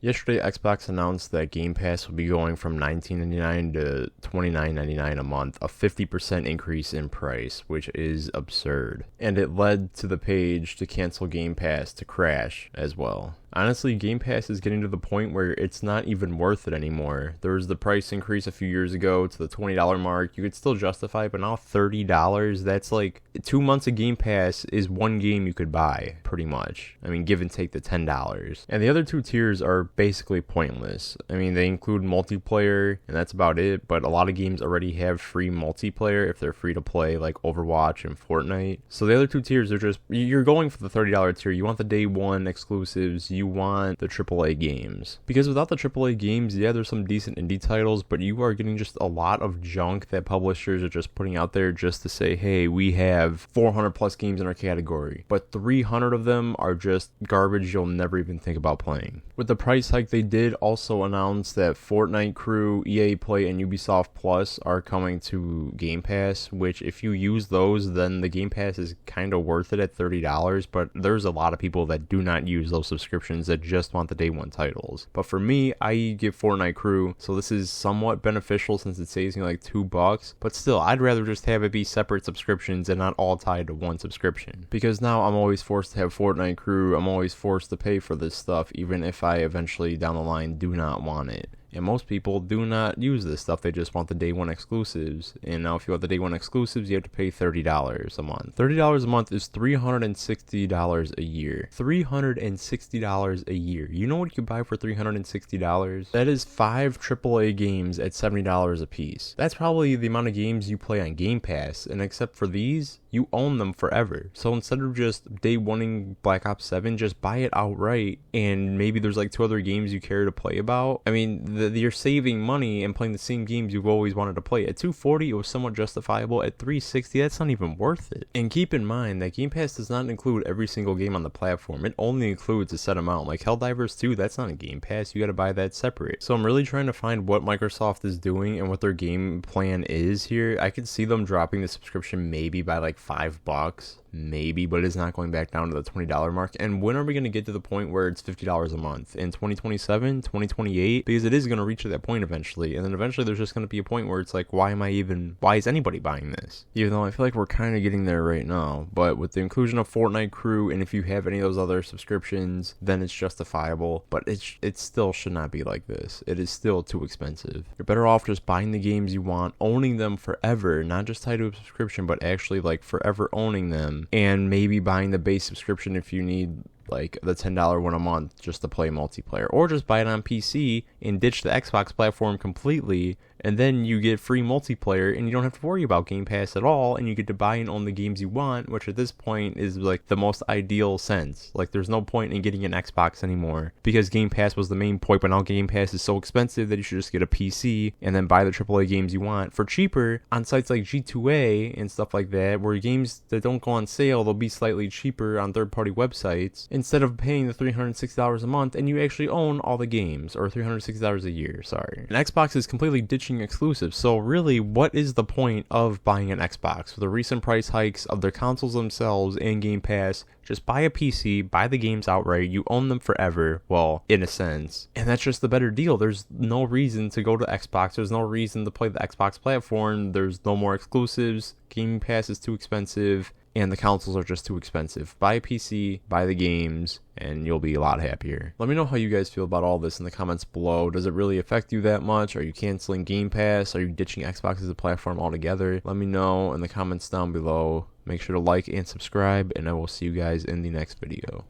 Yesterday, Xbox announced that Game Pass will be going from $19.99 to $29.99 a month, a 50% increase in price, which is absurd. And it led to the page to cancel Game Pass to crash as well. Honestly, Game Pass is getting to the point where it's not even worth it anymore. There was the price increase a few years ago to the $20 mark. You could still justify it, but now $30, that's like 2 months of Game Pass is one game you could buy, pretty much. I mean, give and take the $10. And the other two tiers are basically pointless. I mean, they include multiplayer, and that's about it, but a lot of games already have free multiplayer if they're free to play, like Overwatch and Fortnite. So the other two tiers are just, you're going for the $30 tier. You want the day one exclusives. You want the AAA games. Because without the AAA games, yeah, there's some decent indie titles, but you are getting just a lot of junk that publishers are just putting out there just to say, hey, we have 400 plus games in our category, but 300 of them are just garbage you'll never even think about playing. With the price hike, they did also announce that Fortnite Crew, EA Play, and Ubisoft Plus are coming to Game Pass, which if you use those, then the Game Pass is kind of worth it at $30, but there's a lot of people that do not use those subscriptions that just want the day one titles. But for me, I give Fortnite Crew, so this is somewhat beneficial since it saves me like $2, but still, I'd rather just have it be separate subscriptions and not all tied to one subscription. Because now I'm always forced to have Fortnite Crew, I'm always forced to pay for this stuff, even if I eventually down the line do not want it. And most people do not use this stuff. They just want the day one exclusives. And now if you want the day one exclusives, you have to pay $30 a month. $30 a month is $360 a year. $360 a year. You know what you could buy for $360? That is 5 AAA games at $70 a piece. That's probably the amount of games you play on Game Pass. And except for these, you own them forever. So instead of just day oneing Black Ops 7, just buy it outright. And maybe there's like 2 other games you care to play about. I mean, you're saving money and playing the same games you've always wanted to play. At $240, it was somewhat justifiable. At $360, that's not even worth it. And keep in mind that Game Pass does not include every single game on the platform. It only includes a set amount. Like Helldivers 2, that's not a Game Pass. You gotta buy that separate. So I'm really trying to find what Microsoft is doing and what their game plan is here. I could see them dropping the subscription maybe by like $5. Maybe, but it's not going back down to the $20 mark. And when are we going to get to the point where it's $50 a month? In 2027, 2028? Because it is going to reach to that point eventually. And then eventually there's just going to be a point where it's like, why is anybody buying this? Even though I feel like we're kind of getting there right now. But with the inclusion of Fortnite Crew, and if you have any of those other subscriptions, then it's justifiable. But it still should not be like this. It is still too expensive. You're better off just buying the games you want, owning them forever, not just tied to a subscription, but actually like forever owning them. And maybe buying the base subscription if you need like the $10 one a month just to play multiplayer, or just buy it on PC and ditch the Xbox platform completely, and then you get free multiplayer and you don't have to worry about Game Pass at all, and you get to buy and own the games you want, which at this point is like the most ideal sense. Like there's no point in getting an Xbox anymore because Game Pass was the main point, but now Game Pass is so expensive that you should just get a PC and then buy the AAA games you want for cheaper on sites like G2A and stuff like that, where games that don't go on sale, they'll be slightly cheaper on third-party websites, instead of paying the $360 a month, and you actually own all the games, or $360 a year, sorry. And Xbox is completely ditching exclusives, so really, what is the point of buying an Xbox? With the recent price hikes of their consoles themselves and Game Pass, just buy a PC, buy the games outright, you own them forever, well, in a sense, and that's just the better deal. There's no reason to go to Xbox, there's no reason to play the Xbox platform, there's no more exclusives, Game Pass is too expensive, and the consoles are just too expensive. Buy a PC, buy the games, and you'll be a lot happier. Let me know how you guys feel about all this in the comments below. Does it really affect you that much? Are you canceling Game Pass? Are you ditching Xbox as a platform altogether? Let me know in the comments down below. Make sure to like and subscribe, and I will see you guys in the next video.